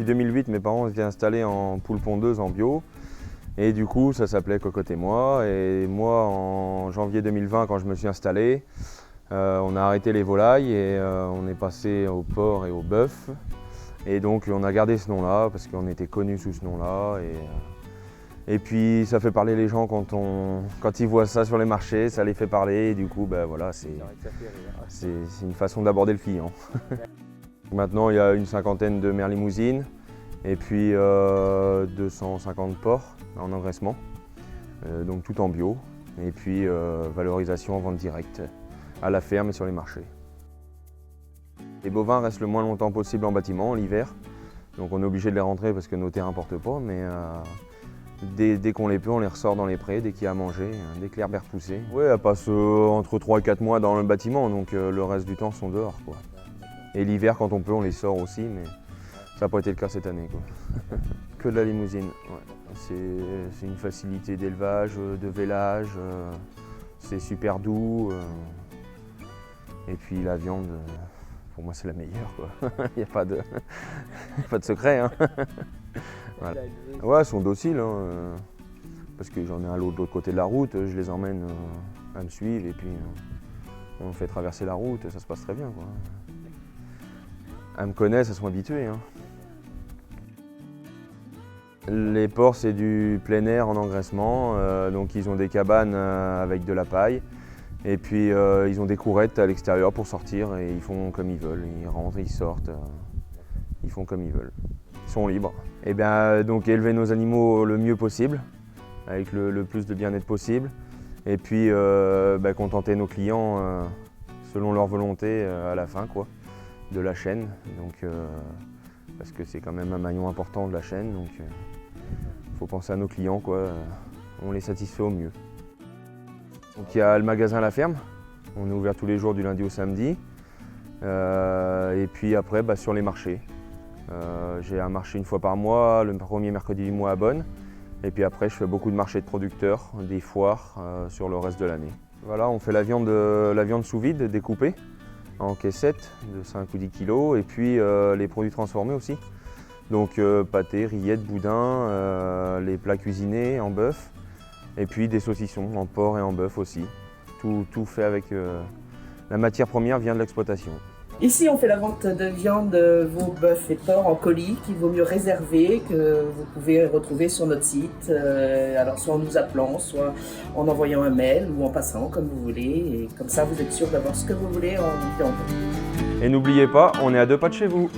depuis 2008, mes parents étaient installés en poule pondeuse en bio. Et du coup, ça s'appelait Cocotte et moi. Et moi, en janvier 2020, quand je me suis installé, on a arrêté les volailles et on est passé au porc et au bœuf. Et donc, on a gardé ce nom-là parce qu'on était connus sous ce nom-là. Et puis, ça fait parler les gens quand ils voient ça sur les marchés, ça les fait parler. Et du coup, ben, voilà, c'est une façon d'aborder le client. Maintenant, il y a une cinquantaine de mères limousines et puis 250 porcs en engraissement, donc tout en bio. Et puis valorisation en vente directe à la ferme et sur les marchés. Les bovins restent le moins longtemps possible en bâtiment l'hiver, donc on est obligé de les rentrer parce que nos terrains ne portent pas, mais dès qu'on les peut, on les ressort dans les prés, dès qu'il y a à manger, dès que l'herbe est repoussée. Oui, elles passent entre 3 et 4 mois dans le bâtiment, donc le reste du temps sont dehors, quoi. Et l'hiver, quand on peut, on les sort aussi, mais ça n'a pas été le cas cette année, quoi. Que de la limousine. Ouais. C'est une facilité d'élevage, de vélage, c'est super doux. Et puis la viande, pour moi, c'est la meilleure, quoi. Il n'y a pas de secret. Hein. Voilà. Ouais, elles sont dociles, hein, parce que j'en ai un lot de l'autre côté de la route, je les emmène à me suivre et puis on fait traverser la route, ça se passe très bien, quoi. Elles me connaissent, elles sont habituées. Hein. Les porcs, c'est du plein air en engraissement, donc ils ont des cabanes avec de la paille. Et puis ils ont des courettes à l'extérieur pour sortir et ils font comme ils veulent. Ils rentrent, ils sortent, ils font comme ils veulent. Ils sont libres. Et bien donc élever nos animaux le mieux possible, avec le plus de bien-être possible. Et puis contenter nos clients selon leur volonté à la fin, quoi, de la chaîne. Donc, parce que c'est quand même un maillon important de la chaîne. Donc il faut penser à nos clients, quoi. On les satisfait au mieux. Donc il y a le magasin La Ferme, on est ouvert tous les jours du lundi au samedi. Et puis après, sur les marchés. J'ai un marché une fois par mois, le premier mercredi du mois à Bonne. Et puis après, je fais beaucoup de marchés de producteurs, des foires sur le reste de l'année. Voilà, on fait la viande sous vide découpée en caissettes de 5 ou 10 kg. Et puis les produits transformés aussi. Donc pâté, rillettes, boudin, les plats cuisinés en bœuf. Et puis des saucissons en porc et en bœuf aussi. Tout fait avec la matière première vient de l'exploitation. Ici, on fait la vente de viande, veau, bœuf et porc en colis qu'il vaut mieux réserver, que vous pouvez retrouver sur notre site. Alors soit en nous appelant, soit en envoyant un mail ou en passant comme vous voulez. Et comme ça, vous êtes sûr d'avoir ce que vous voulez en viande. Et n'oubliez pas, on est à 2 pas de chez vous.